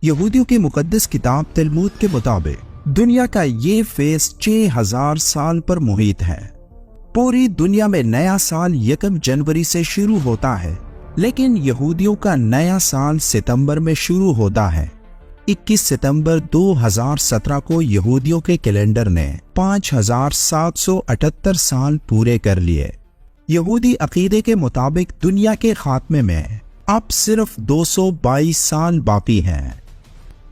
यहूदियों की मुकद्दस किताब तलमूद के मुताबिक दुनिया का ये फेस 6000 साल पर मुहित है। पूरी दुनिया में नया साल 1 जनवरी से शुरू होता है, लेकिन यहूदियों का नया साल सितंबर में शुरू होता है। 21 सितंबर 2017 को यहूदियों के कैलेंडर ने 5778 साल पूरे कर लिए। यहूदी अकीदे के मुताबिक दुनिया के खात्मे में अब सिर्फ 222 साल बाकी हैं।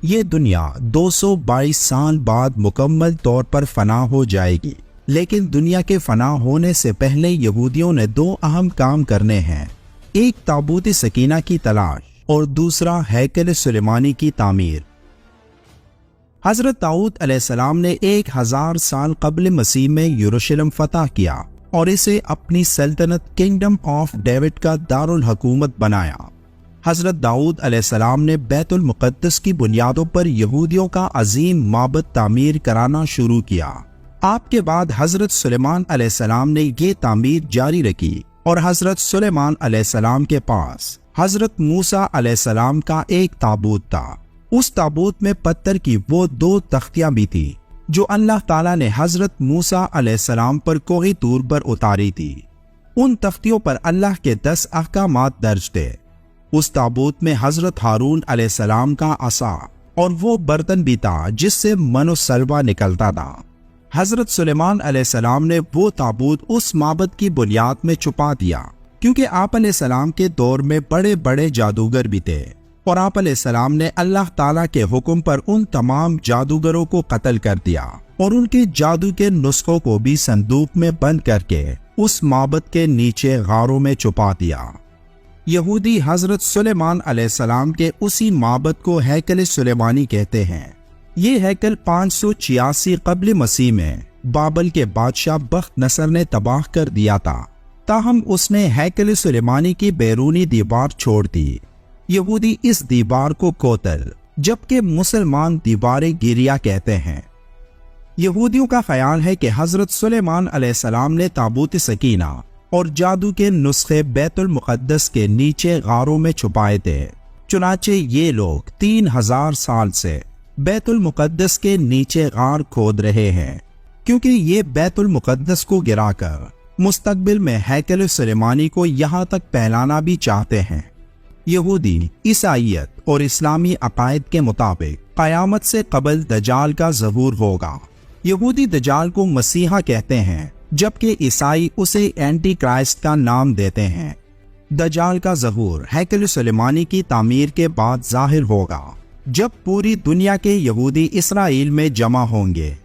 ये दुनिया 222 साल बाद मुकम्मल तौर पर फना हो जाएगी, लेकिन दुनिया के फना होने से पहले यहूदियों ने 2 अहम काम करने हैं। एक ताबूत सकीना की तलाश और दूसरा हैकल सुलेमानी की तामीर। हजरत दाऊद अलैहिस्सलाम ने 1000 साल कबल मसीह में यरूशलेम फतह किया और इसे अपनी सल्तनत किंगडम ऑफ डेविड का दारुल हुकूमत बनाया। हजरत दाऊद अलैहिस्सलाम ने बैतुल मुक़द्दस की बुनियादों पर यहूदियों का अजीम माबद तामीर कराना शुरू किया। आपके बाद हजरत सुलेमान अलैहिस्सलाम ने ये तामीर जारी रखी और हजरत सुलेमान अलैहिस्सलाम के पास हजरत मूसा अलैहिस्सलाम का एक ताबूत था। उस ताबूत में पत्थर की वो 2 तख्तियां भी थी जो अल्लाह ताला ने हजरत मूसा अलैहिस्सलाम पर कोही तूर पर उतारी थी। उन तख्तियों पर अल्लाह के 10 अहकामात दर्ज थे। उस ताबूत में हजरत हारून अलैहिस्सलाम का असा और वो बर्तन भी था जिससे मनो सलवा निकलता था। हजरत सुलेमान अलैहिस्सलाम ने वो ताबूत उस माबद की बुनियाद में छुपा दिया, क्योंकि आप अलैहिस्सलाम के दौर में बड़े बड़े जादूगर भी थे और आप अलैहिस्सलाम ने अल्लाह ताला के हुक्म पर उन तमाम जादूगरों को कत्ल कर दिया और उनके जादू के नुस्खों को भी संदूक में बंद करके उस माबद के नीचे गारों में छुपा दिया। यहूदी हजरत सुलेमान अलैहिस्सलाम के उसी माबद को हैकल सुलेमानी कहते हैं। ये हैकल 586 कबल मसीह में बाबल के बादशाह बख्त नसर ने तबाह कर दिया था, ताहम उसने हैकल सुलेमानी की बैरूनी दीवार छोड़ दी। यहूदी इस दीवार को कोतल जबकि मुसलमान दीवार गिरिया कहते हैं। यहूदियों का ख्याल है कि हजरत सुलेमान अलैहिस्सलाम ने ताबूत सकीना और जादू के नुस्खे बैतुल मुक़द्दस के नीचे गारों में छुपाए थे। चुनाचे ये लोग 3000 साल से बैतुल मुक़द्दस के नीचे गार खोद रहे हैं, क्योंकि ये बैतुल मुक़द्दस को गिराकर मुस्तकबिल में हैकल सुलेमानी को यहाँ तक फैलाना भी चाहते हैं। यहूदी, ईसाईयत और इस्लामी अकायद के मुताबिक क़यामत से कबल दजाल का ज़हूर होगा। यहूदी दजाल को मसीहा कहते हैं, जबकि ईसाई उसे एंटी क्राइस्ट का नाम देते हैं। दजाल का ज़हूर हैकल सुलेमानी की तामीर के बाद जाहिर होगा, जब पूरी दुनिया के यहूदी इसराइल में जमा होंगे।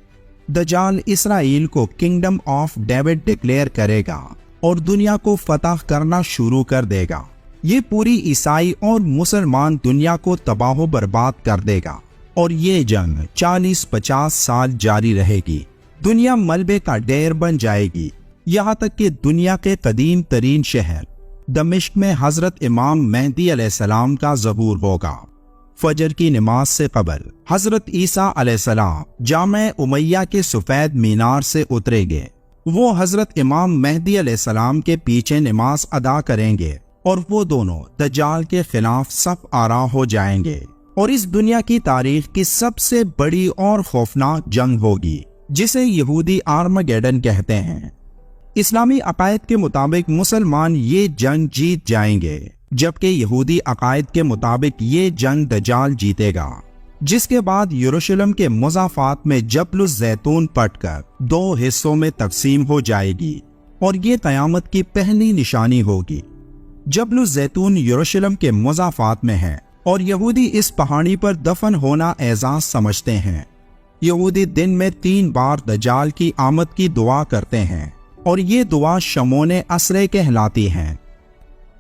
दजाल इसराइल को किंगडम ऑफ डेविड डिक्लेयर करेगा और दुनिया को फतह करना शुरू कर देगा। ये पूरी ईसाई और मुसलमान दुनिया को तबाह बर्बाद कर देगा और ये जंग 40-50 साल जारी रहेगी। दुनिया मलबे का ढेर बन जाएगी, यहाँ तक कि दुनिया के कदीम तरीन शहर दमिश्क में हजरत इमाम मेहदी अलैहिस्सलाम का ज़हूर होगा। फजर की नमाज से कबल हजरत ईसा अलैहिस्सलाम जामे उमैया के सफेद मीनार से उतरेंगे। वो हजरत इमाम मेहदी अलैहिस्सलाम के पीछे नमाज अदा करेंगे और वो दोनों दज्जाल के खिलाफ सफ आरा हो जाएंगे और इस दुनिया की तारीख की सबसे बड़ी और खौफनाक जंग होगी, जिसे यहूदी आर्मगेडन कहते हैं। इस्लामी अकायद के मुताबिक मुसलमान ये जंग जीत जाएंगे, जबकि यहूदी अकायद के मुताबिक ये जंग दज्जाल जीतेगा, जिसके बाद यरूशलेम के मुज़ाफ़ात में जबलुज़ ज़ैतून पटकर 2 हिस्सों में तकसीम हो जाएगी और ये क़यामत की पहली निशानी होगी। जबलुज़ ज़ैतून यरूशलेम के मुज़ाफ़ात में है और यहूदी इस पहाड़ी पर दफन होना एजाज़ समझते हैं। यहूदी दिन में 3 बार दज्जाल की आमद की दुआ करते हैं और ये दुआ शमोने असरे कहलाती हैं।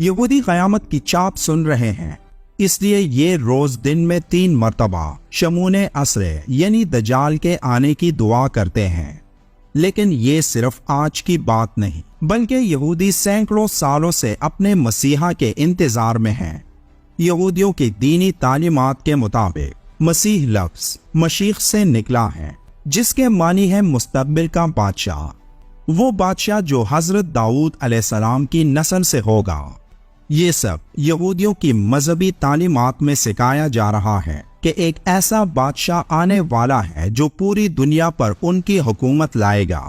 यहूदी क़यामत की चाप सुन रहे हैं, इसलिए ये रोज दिन में 3 मरतबा शमोने असरे यानी दज्जाल के आने की दुआ करते हैं। लेकिन ये सिर्फ आज की बात नहीं, बल्कि यहूदी सैकड़ों सालों से अपने मसीहा के इंतजार में हैं। यहूदियों की दीनी तालीमात के मुताबिक मसीह लफ्ज़ मशीख से निकला है, जिसके मानी है मुस्तकबिल का बादशाह। वो बादशाह जो हजरत दाऊद अलैहिस्सलाम की नस्ल से होगा। ये सब यहूदियों की मजहबी तालीमात में सिखाया जा रहा है कि एक ऐसा बादशाह आने वाला है जो पूरी दुनिया पर उनकी हुकूमत लाएगा।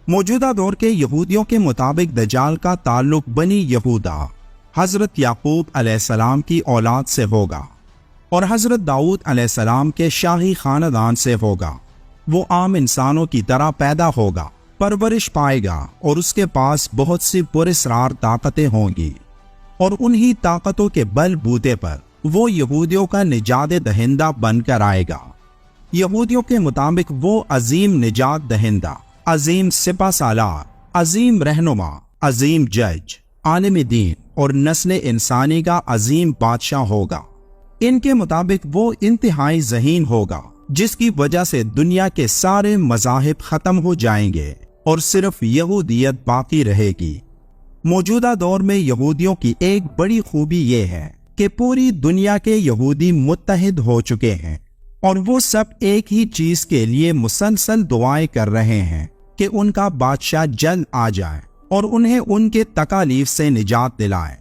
मौजूदा दौर के यहूदियों के मुताबिक दज्जाल का ताल्लुक बनी यहूदा हजरत याकूब अलैहिस्सलाम की औलाद से होगा और हजरत दाऊद अलैहिस्सलाम के शाही खानदान से होगा। वो आम इंसानों की तरह पैदा होगा, परवरिश पाएगा और उसके पास बहुत सी पुरस्रार ताकतें होंगी और उन्हीं ताकतों के बलबूते पर वो यहूदियों का निजात दहिंदा बनकर आएगा। यहूदियों के मुताबिक वो अजीम निजात दहिंदा, अजीम सिपा सालार, अजीम रहनुमा, अजीम जज, आलिम दीन और नस्ल इंसानी का अजीम बादशाह होगा। इनके मुताबिक वो इंतहाई ज़हीन होगा जिसकी वजह से दुनिया के सारे मज़ाहिब खत्म हो जाएंगे और सिर्फ यहूदियत बाकी रहेगी। मौजूदा दौर में यहूदियों की एक बड़ी खूबी ये है कि पूरी दुनिया के यहूदी मुत्तहिद हो चुके हैं और वो सब एक ही चीज के लिए मुसलसल दुआएं कर रहे हैं कि उनका बादशाह जल्द आ जाए और उन्हें उनके तकालीफ से निजात दिलाए।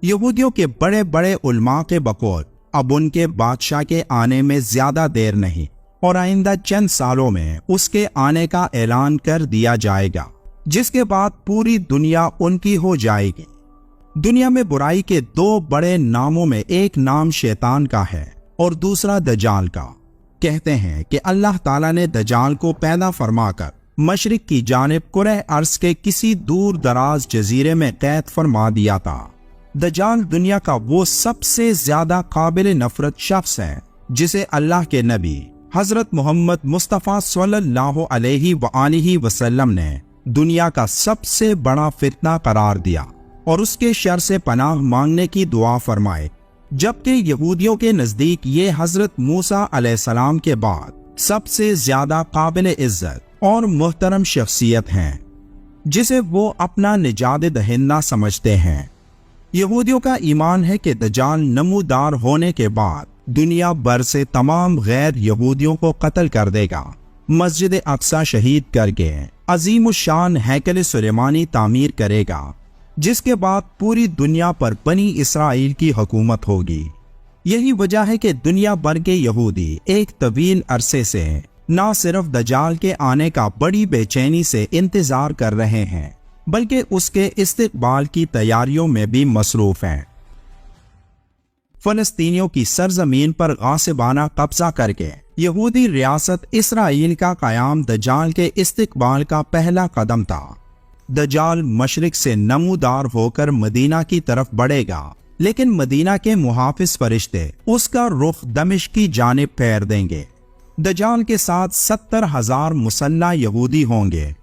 यहूदियों के बड़े बड़े उलमा के बकौल अब उनके बादशाह के आने में ज्यादा देर नहीं और आइंदा चंद सालों में उसके आने का ऐलान कर दिया जाएगा, जिसके बाद पूरी दुनिया उनकी हो जाएगी। दुनिया में बुराई के दो बड़े नामों में एक नाम शैतान का है और दूसरा दज्जाल का। कहते हैं कि अल्लाह ताला ने दज्जाल को पैदा फरमाकर मशरिक की जानिब कुरह अर्ज के किसी दूर दराज जजीरे में कैद फरमा दिया था। दज्जाल दुनिया का वो सबसे ज्यादा काबिल नफरत शख्स है जिसे अल्लाह के नबी हजरत मोहम्मद मुस्तफ़ा सल्लल्लाहु अलैहि वसल्लम ने दुनिया का सबसे बड़ा फितना करार दिया और उसके शर से पनाह मांगने की दुआ फरमाए, जबकि यहूदियों के नजदीक ये हजरत मूसा अलैहिस्सलाम के बाद सबसे ज्यादा काबिल इज्जत और मुहतरम शख्सियत हैं जिसे वो अपना निजात दहिंदा समझते हैं। यहूदियों का ईमान है कि दज्जाल नमूदार होने के बाद दुनिया भर से तमाम गैर यहूदियों को कत्ल कर देगा, मस्जिद अक्सा शहीद करके अजीम शान हैकल सुलेमानी तामीर करेगा, जिसके बाद पूरी दुनिया पर बनी इसराइल की हुकूमत होगी। यही वजह है कि दुनिया भर के यहूदी एक तवील अरसे से न सिर्फ दज्जाल के आने का बड़ी बेचैनी से इंतजार कर रहे हैं बल्कि उसके इस्तिकबाल की तैयारियों में भी मसरूफ हैं। फलस्तीनियों की सरजमीन पर गासिबाना कब्जा करके यहूदी रियासत इसराइल का कयाम दज्जाल के इस्तिकबाल का पहला कदम था। दज्जाल मशरिक से नमूदार होकर मदीना की तरफ बढ़ेगा, लेकिन मदीना के मुहाफिज फरिश्ते उसका रुख दमिश्क की जानिब फेर देंगे। दज्जाल के साथ 70,000 मुसल्ला यहूदी होंगे।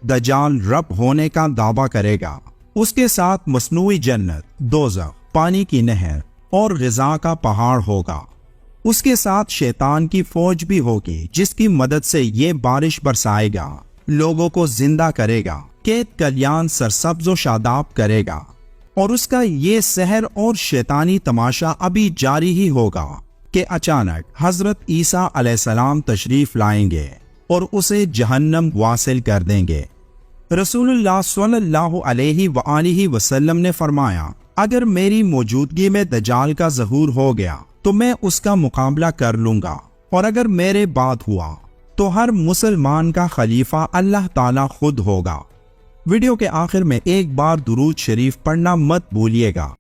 दज्जाल रब होने का दावा करेगा। उसके साथ मसनूई जन्नत, दोज़ख, पानी की नहर और ग़िज़ा का पहाड़ होगा। उसके साथ शैतान की फौज भी होगी जिसकी मदद से ये बारिश बरसाएगा, लोगों को जिंदा करेगा, खेत कल्याण सरसब्ज़ व शादाब करेगा। और उसका ये सहर और शैतानी तमाशा अभी जारी ही होगा कि अचानक हजरत ईसा अलैहिस्सलाम तशरीफ लाएंगे और उसे जहन्नम वासिल कर देंगे। रसूलुल्लाह सल्लल्लाहु अलैहि वसल्लम ने फरमाया, अगर मेरी मौजूदगी में दज्जाल का ज़हूर हो गया तो मैं उसका मुकाबला कर लूंगा, और अगर मेरे बाद हुआ तो हर मुसलमान का खलीफा अल्लाह ताला खुद होगा। वीडियो के आखिर में एक बार दुरूद शरीफ पढ़ना मत भूलिएगा।